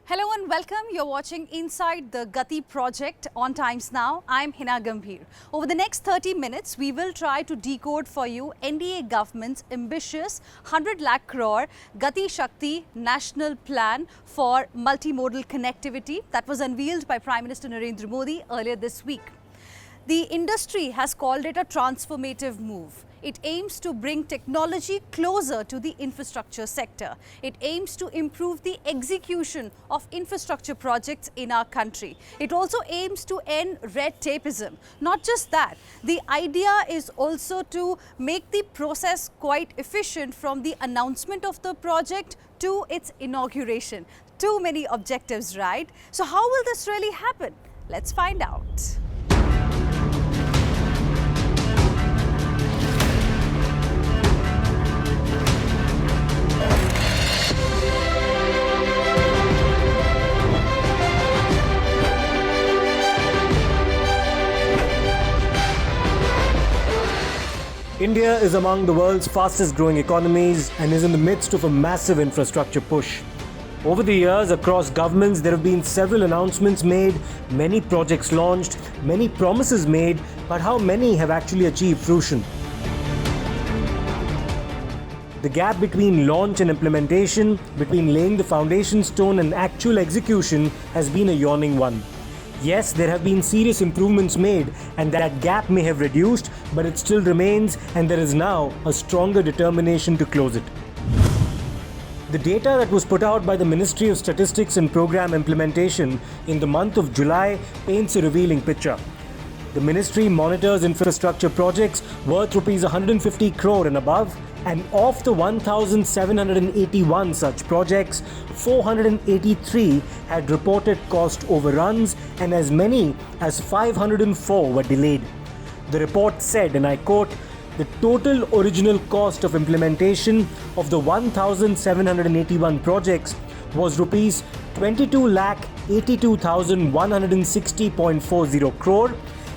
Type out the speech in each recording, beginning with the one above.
Hello and welcome. You're watching Inside the Gati project on Times Now. I'm Hina Gambhir. Over the next 30 minutes, we will try to decode for you NDA government's ambitious 100 lakh crore Gati Shakti national plan for multimodal connectivity that was unveiled by Prime Minister Narendra Modi earlier this week. The industry has called it a transformative move. It aims to bring technology closer to the infrastructure sector. It aims to improve the execution of infrastructure projects in our country. It also aims to end red tapeism. Not just that, the idea is also to make the process quite efficient from the announcement of the project to its inauguration. Too many objectives, right? So how will this really happen? Let's find out. India is among the world's fastest growing economies and is in the midst of a massive infrastructure push. Over the years, across governments, there have been several announcements made, many projects launched, many promises made, but how many have actually achieved fruition? The gap between launch and implementation, between laying the foundation stone and actual execution, has been a yawning one. Yes, there have been serious improvements made and that gap may have reduced, but it still remains and there is now a stronger determination to close it. The data that was put out by the Ministry of Statistics and Program Implementation in the month of July paints a revealing picture. The ministry monitors infrastructure projects worth rupees 150 crore and above, and of the 1,781 such projects, 483 had reported cost overruns and as many as 504 were delayed. The report said, and I quote, "The total original cost of implementation of the 1,781 projects was rupees 22,82,160.40 crore,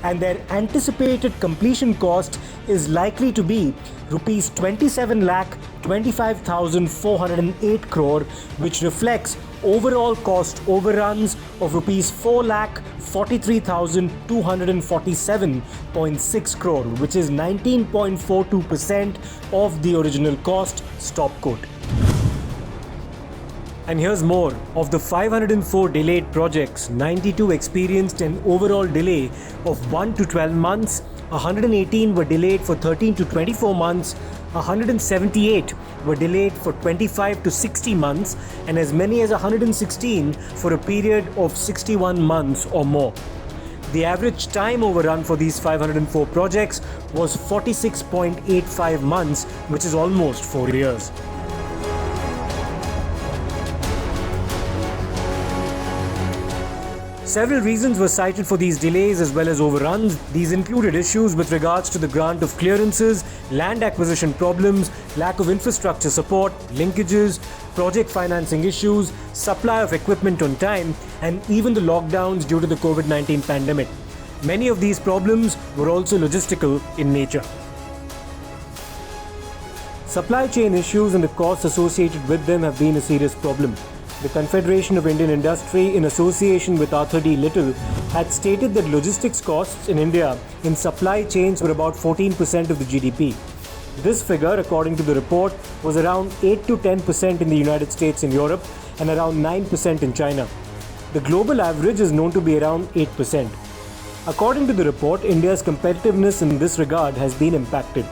and their anticipated completion cost is likely to be rupees 27,25,408 crore, which reflects overall cost overruns of rupees 4,43,247.6 crore, which is 19.42% of the original cost." Stop quote. And here's more. Of the 504 delayed projects, 92 experienced an overall delay of 1 to 12 months, 118 were delayed for 13 to 24 months, 178 were delayed for 25 to 60 months, and as many as 116 for a period of 61 months or more. The average time overrun for these 504 projects was 46.85 months, which is almost 4 years. Several reasons were cited for these delays as well as overruns. These included issues with regards to the grant of clearances, land acquisition problems, lack of infrastructure support, linkages, project financing issues, supply of equipment on time, and even the lockdowns due to the COVID-19 pandemic. Many of these problems were also logistical in nature. Supply chain issues and the costs associated with them have been a serious problem. The Confederation of Indian Industry, in association with Arthur D. Little, had stated that logistics costs in India in supply chains were about 14% of the GDP. This figure, according to the report, was around 8 to 10% in the United States and Europe and around 9% in China. The global average is known to be around 8%. According to the report, India's competitiveness in this regard has been impacted.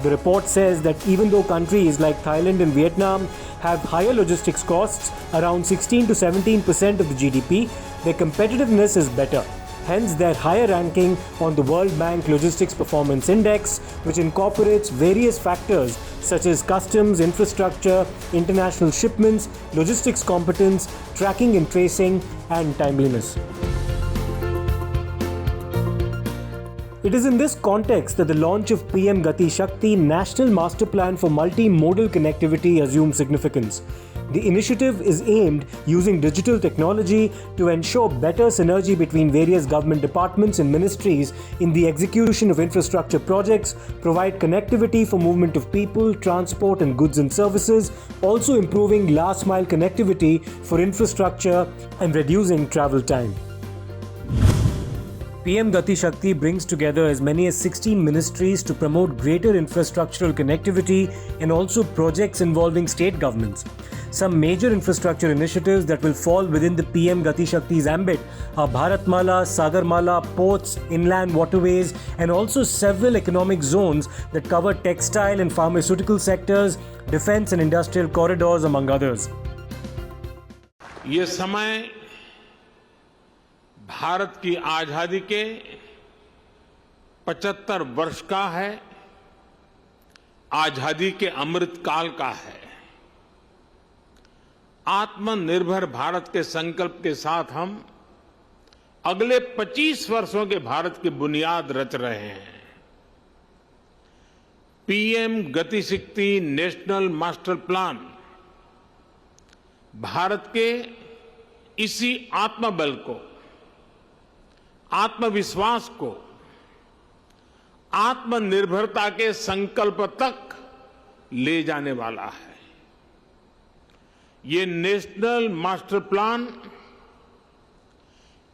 The report says that even though countries like Thailand and Vietnam have higher logistics costs, around 16 to 17% of the GDP, their competitiveness is better. Hence their higher ranking on the World Bank Logistics Performance Index, which incorporates various factors such as customs, infrastructure, international shipments, logistics competence, tracking and tracing, and timeliness. It is in this context that the launch of PM Gati Shakti National Master Plan for Multimodal Connectivity assumes significance. The initiative is aimed using digital technology to ensure better synergy between various government departments and ministries in the execution of infrastructure projects, provide connectivity for movement of people, transport and goods and services, also improving last mile connectivity for infrastructure and reducing travel time. PM Gati Shakti brings together as many as 16 ministries to promote greater infrastructural connectivity and also projects involving state governments. Some major infrastructure initiatives that will fall within the PM Gati Shakti's ambit are Bharatmala, Sagarmala, ports, inland waterways, and also several economic zones that cover textile and pharmaceutical sectors, defense and industrial corridors, among others. ये समय भारत की आजादी के 75 वर्ष का है, आजादी के अमृत काल का है। आत्मनिर्भर भारत के संकल्प के साथ हम अगले 25 वर्षों के भारत की बुनियाद रच रहे हैं। पीएम गति शक्ति नेशनल मास्टर प्लान भारत के इसी आत्मबल को, आत्मविश्वास को, आत्मनिर्भरता के संकल्प तक ले जाने वाला है। ये नेशनल मास्टर प्लान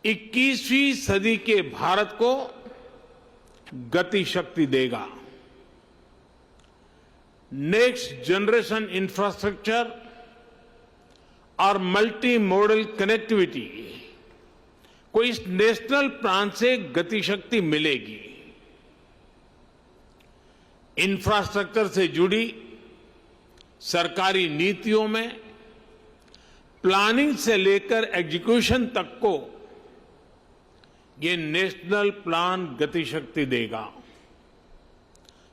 21वीं सदी के भारत को गति शक्ति देगा। नेक्स्ट जनरेशन इंफ्रास्ट्रक्चर और मल्टी मॉडल कनेक्टिविटी को इस नेशनल प्लान से गति शक्ति मिलेगी। इंफ्रास्ट्रक्चर से जुड़ी सरकारी नीतियों में प्लानिंग से लेकर एग्जीक्यूशन तक को ये नेशनल प्लान गति शक्ति देगा।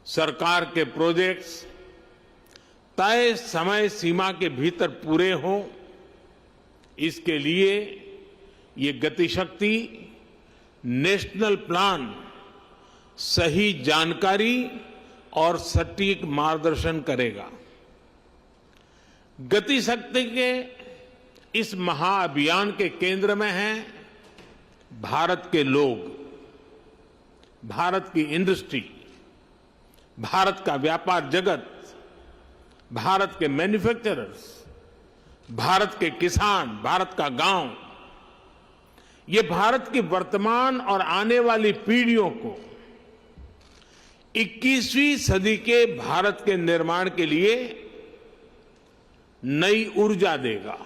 सरकार के प्रोजेक्ट्स तय समय सीमा के भीतर पूरे हों, इसके लिए ये गति शक्ति नेशनल प्लान सही जानकारी और सटीक मार्गदर्शन करेगा। गति शक्ति के इस महाअभियान के केंद्र में हैं भारत के लोग, भारत की इंडस्ट्री, भारत का व्यापार जगत, भारत के मैन्युफैक्चरर्स, भारत के किसान, भारत का गांव। ये भारत की वर्तमान और आने वाली पीढ़ियों को 21वीं सदी के भारत के निर्माण के लिए नई ऊर्जा देगा।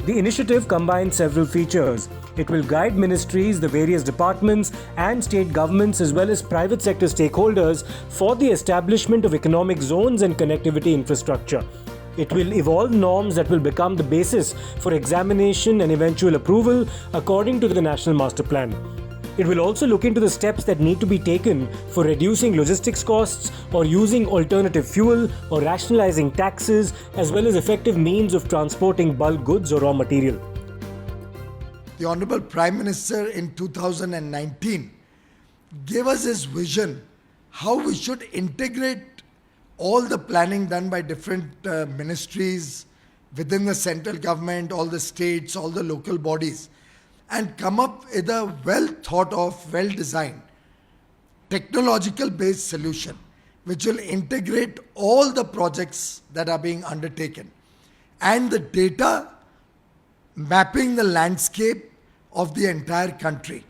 The initiative combines several features. It will guide ministries, the various departments and state governments as well as private sector stakeholders for the establishment of economic zones and connectivity infrastructure. It will evolve norms that will become the basis for examination and eventual approval according to the National Master Plan. It will also look into the steps that need to be taken for reducing logistics costs or using alternative fuel or rationalizing taxes as well as effective means of transporting bulk goods or raw material. The Honorable Prime Minister in 2019 gave us his vision how we should integrate all the planning done by different ministries within the central government, all the states, all the local bodies, and come up with a well thought of, well designed, technological based solution which will integrate all the projects that are being undertaken and the data mapping the landscape of the entire country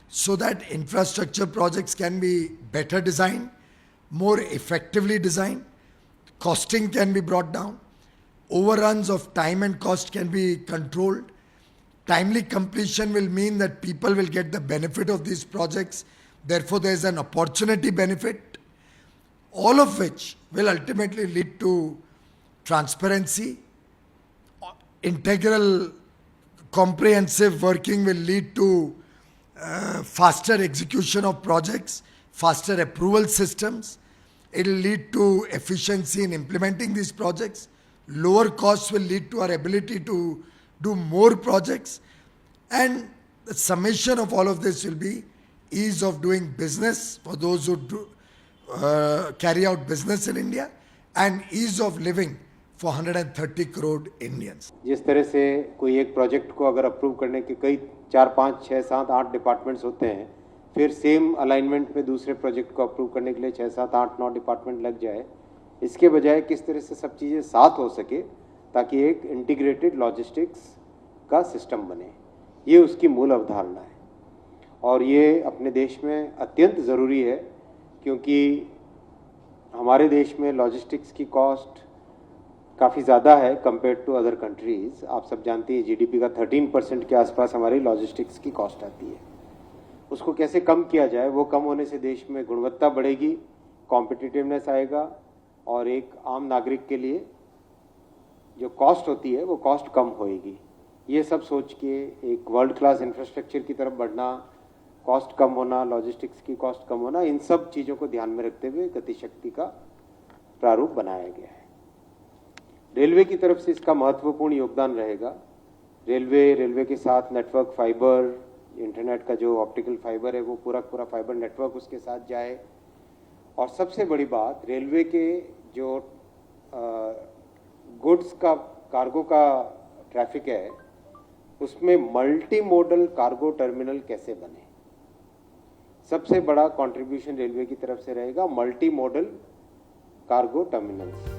so that infrastructure projects can be better designed, more effectively designed, costing can be brought down, overruns of time and cost can be controlled. Timely completion will mean that people will get the benefit of these projects. Therefore, there is an opportunity benefit, all of which will ultimately lead to transparency. Integral, comprehensive working will lead to faster execution of projects, faster approval systems. It will lead to efficiency in implementing these projects. Lower costs will lead to our ability to do more projects, and the summation of all of this will be ease of doing business for those who carry out business in India and ease of living for 130 crore Indians. जिस तरह से कोई एक project को अगर approve करने के कई 4, 5, 6, 7, 8 डिपार्टमेंट्स होते हैं, फिर सेम अलाइनमेंट में दूसरे प्रोजेक्ट को अप्रूव करने के लिए 6, 7, 8, 9 डिपार्टमेंट लग जाए, इसके बजाय किस तरह से सब चीज़ें साथ हो सके ताकि एक इंटीग्रेटेड लॉजिस्टिक्स का सिस्टम बने, ये उसकी मूल अवधारणा है। और ये अपने देश में अत्यंत ज़रूरी है, क्योंकि हमारे देश में लॉजिस्टिक्स की कॉस्ट काफ़ी ज़्यादा है कंपेयर टू अदर कंट्रीज़। आप सब जानते हैं जीडीपी का 13% के आसपास हमारी लॉजिस्टिक्स की कॉस्ट आती है। उसको कैसे कम किया जाए, वो कम होने से देश में गुणवत्ता बढ़ेगी, कॉम्पिटिटिवनेस आएगा और एक आम नागरिक के लिए जो कॉस्ट होती है वो कॉस्ट कम होएगी। ये सब सोच के एक वर्ल्ड क्लास इंफ्रास्ट्रक्चर की तरफ बढ़ना, कॉस्ट कम होना, लॉजिस्टिक्स की कॉस्ट कम होना, इन सब चीज़ों को ध्यान में रखते हुए गतिशक्ति का प्रारूप बनाया गया है। रेलवे की तरफ से इसका महत्वपूर्ण योगदान रहेगा। रेलवे के साथ नेटवर्क फाइबर, इंटरनेट का जो ऑप्टिकल फाइबर है वो पूरा फाइबर नेटवर्क उसके साथ जाए। और सबसे बड़ी बात, रेलवे के जो गुड्स का कार्गो का ट्रैफिक है उसमें मल्टी मोडल कार्गो टर्मिनल कैसे बने, सबसे बड़ा कंट्रीब्यूशन रेलवे की तरफ से रहेगा, multi modal cargo terminals.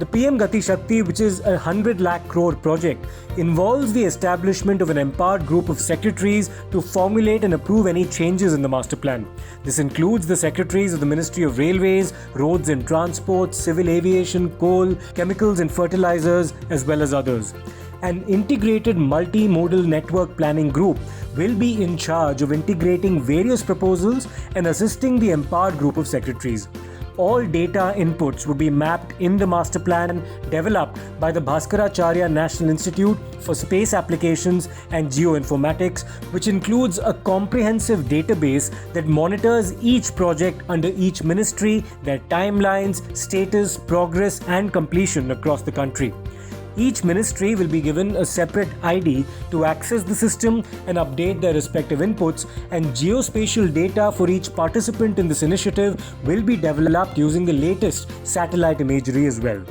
The PM Gati Shakti, which is a 100 lakh crore project, involves the establishment of an empowered group of secretaries to formulate and approve any changes in the master plan. This includes the secretaries of the Ministry of Railways, Roads and Transport, Civil Aviation, Coal, Chemicals and Fertilizers, as well as others. An integrated multimodal network planning group will be in charge of integrating various proposals and assisting the empowered group of secretaries. All data inputs would be mapped in the master plan developed by the Bhaskaracharya National Institute for Space Applications and Geoinformatics, which includes a comprehensive database that monitors each project under each ministry, their timelines, status, progress, and completion across the country. Each ministry will be given a separate ID to access the system and update their respective inputs, and geospatial data for each participant in this initiative will be developed using the latest satellite imagery as well.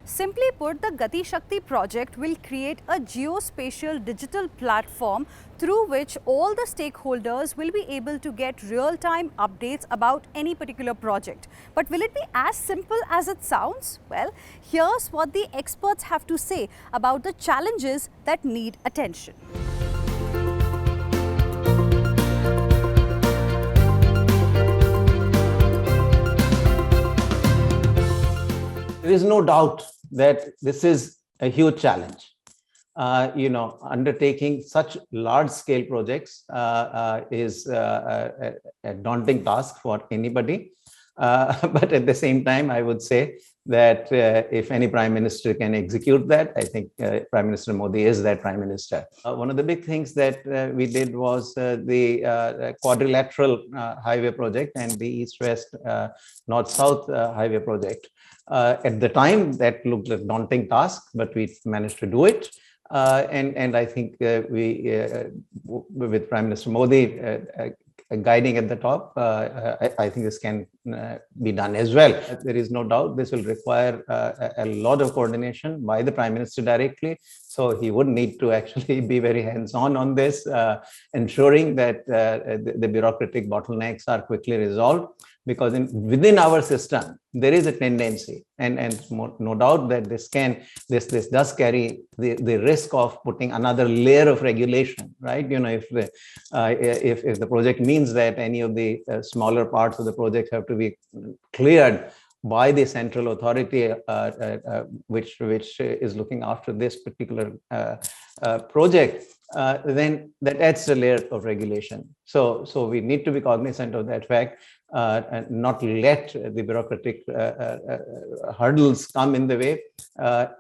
Simply put, the Gati Shakti project will create a geospatial digital platform through which all the stakeholders will be able to get real-time updates about any particular project. But will it be as simple as it sounds? Well, here's what the experts have to say about the challenges that need attention. There is no doubt that this is a huge challenge. Undertaking such large-scale projects is a daunting task for anybody. But at the same time, I would say that if any prime minister can execute that, I think Prime Minister Modi is that prime minister. One of the big things that we did was the quadrilateral highway project and the east-west, north-south highway project. At the time, that looked like a daunting task, but we managed to do it. And I think with Prime Minister Modi guiding at the top, I think this can be done as well. There is no doubt this will require a lot of coordination by the Prime Minister directly. So he would need to actually be very hands-on on this, ensuring that the bureaucratic bottlenecks are quickly resolved. Because within our system, there is a tendency, and no doubt that this does carry the risk of putting another layer of regulation, right? If the project means that any of the smaller parts of the project have to be cleared by the central authority, which is looking after this particular project, then that adds a layer of regulation. So we need to be cognizant of that fact. And not let the bureaucratic hurdles come in the way.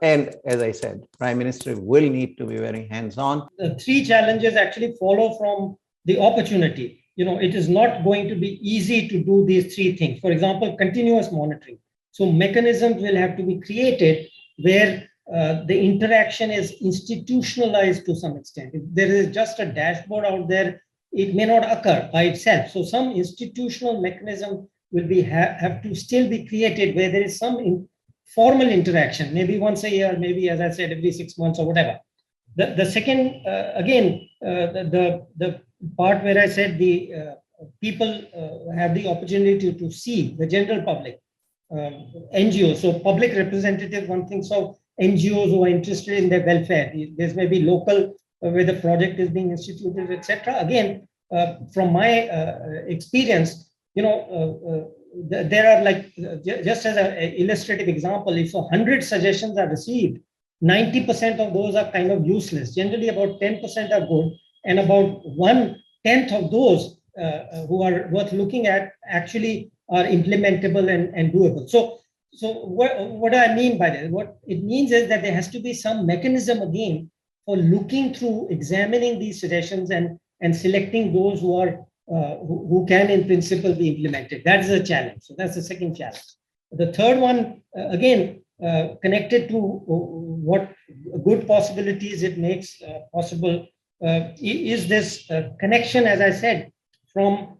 And as I said, Prime Minister will need to be very hands-on. The three challenges actually follow from the opportunity. It is not going to be easy to do these three things. For example, continuous monitoring. So mechanisms will have to be created where the interaction is institutionalized to some extent. If there is just a dashboard out there, it may not occur by itself. So some institutional mechanism will be have to still be created where there is some formal interaction, maybe once a year, maybe, as I said, every 6 months or whatever. The second, the part where I said the people have the opportunity to see, the general public, NGOs, so public representative, one thinks of NGOs who are interested in their welfare. There's maybe local where the project is being instituted, etc. Again, from my experience, there are just as an illustrative example, if 100 suggestions are received, 90% of those are kind of useless. Generally, about 10% are good, and about 1/10 of those who are worth looking at actually are implementable and doable. So what do I mean by that? What it means is that there has to be some mechanism again for looking through, examining these suggestions and selecting those who are who can in principle be implemented. That is a challenge. So that's the second challenge. The third one, again, connected to what good possibilities it makes possible, is this connection, as I said, from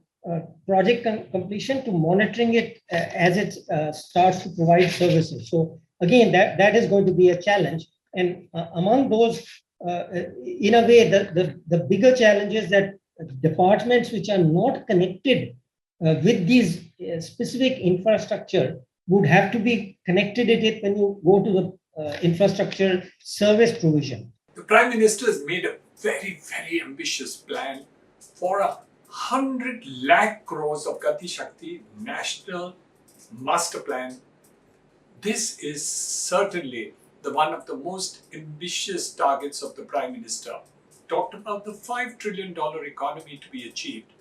project completion to monitoring it as it starts to provide services. So again, that is going to be a challenge. And among those, in a way, the bigger challenge is that departments which are not connected with these specific infrastructure would have to be connected with it when you go to the infrastructure service provision. The Prime Minister has made a very, very ambitious plan for 100 lakh crores of Gati Shakti National Master Plan. This is certainly one of the most ambitious targets of the Prime Minister. Talked about the $5 trillion economy to be achieved.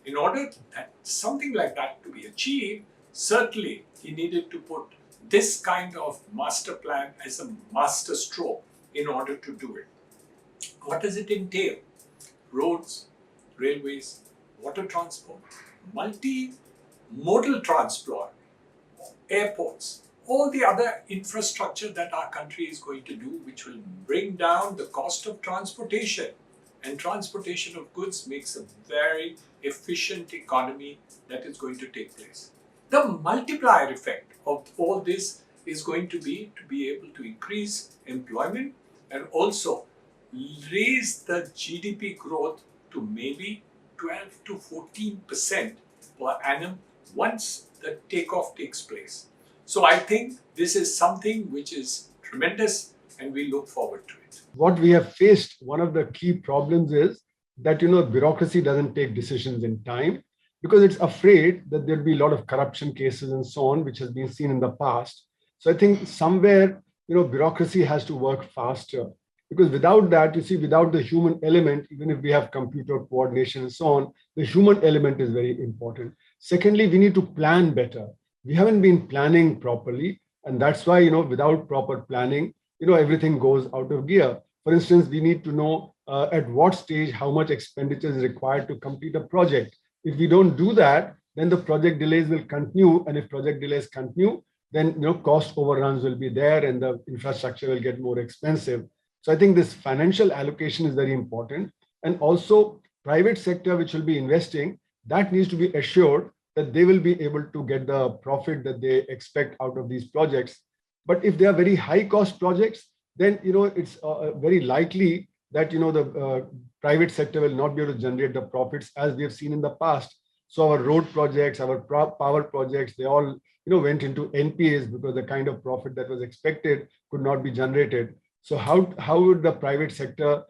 In order that something like that to be achieved, certainly he needed to put this kind of master plan as a master stroke in order to do it. What does it entail? Roads, railways, water transport, multi-modal transport, airports, all the other infrastructure that our country is going to do, which will bring down the cost of transportation. And transportation of goods makes a very efficient economy that is going to take place. The multiplier effect of all this is going to be able to increase employment and also raise the GDP growth to maybe 12 to 14% per annum once the takeoff takes place. So I think this is something which is tremendous and we look forward to it. What we have faced, one of the key problems is that, bureaucracy doesn't take decisions in time because it's afraid that there'll be a lot of corruption cases and so on, which has been seen in the past. So I think somewhere, bureaucracy has to work faster because without that, without the human element, even if we have computer coordination and so on, the human element is very important. Secondly, we need to plan better. We haven't been planning properly. And that's why, without proper planning, everything goes out of gear. For instance, we need to know at what stage, how much expenditure is required to complete a project. If we don't do that, then the project delays will continue. And if project delays continue, then cost overruns will be there and the infrastructure will get more expensive. So I think this financial allocation is very important. And also private sector, which will be investing, that needs to be assured that they will be able to get the profit that they expect out of these projects. But if they are very high cost projects, then it's very likely that the private sector will not be able to generate the profits as we have seen in the past. So our road projects, our power projects, they all went into NPAs because the kind of profit that was expected could not be generated. So how would the private sector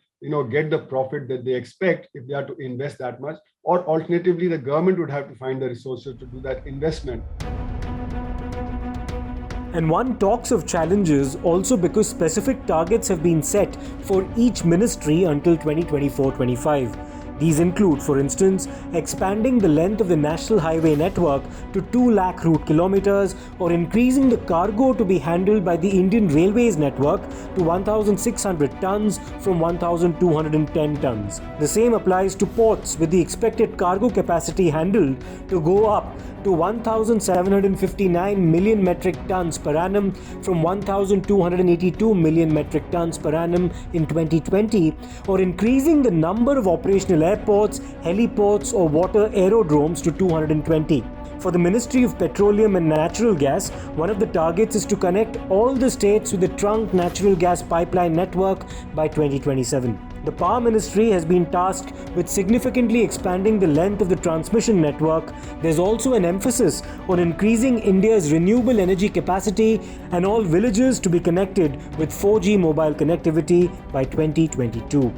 get the profit that they expect if they are to invest that much? Or alternatively, the government would have to find the resources to do that investment. And one talks of challenges also because specific targets have been set for each ministry until 2024-25. These include, for instance, expanding the length of the national highway network to 2 lakh route kilometers or increasing the cargo to be handled by the Indian Railways network to 1,600 tons from 1,210 tons. The same applies to ports, with the expected cargo capacity handled to go up to 1,759 million metric tons per annum from 1,282 million metric tons per annum in 2020, or increasing the number of operational airports, heliports or water aerodromes to 220. For the Ministry of Petroleum and Natural Gas, one of the targets is to connect all the states with the trunk natural gas pipeline network by 2027. The Power Ministry has been tasked with significantly expanding the length of the transmission network. There's also an emphasis on increasing India's renewable energy capacity and all villages to be connected with 4G mobile connectivity by 2022.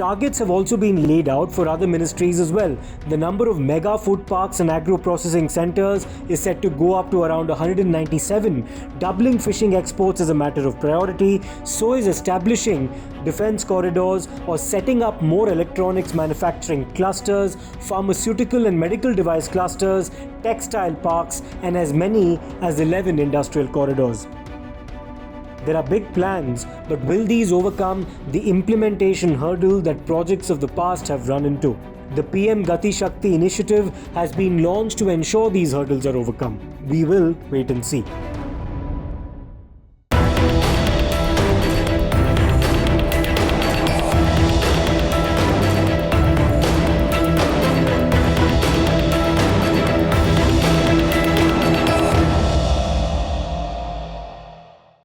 Targets have also been laid out for other ministries as well. The number of mega food parks and agro-processing centers is set to go up to around 197, doubling fishing exports as a matter of priority. So is establishing defense corridors or setting up more electronics manufacturing clusters, pharmaceutical and medical device clusters, textile parks, and as many as 11 industrial corridors. There are big plans, but will these overcome the implementation hurdle that projects of the past have run into? The PM Gati Shakti initiative has been launched to ensure these hurdles are overcome. We will wait and see.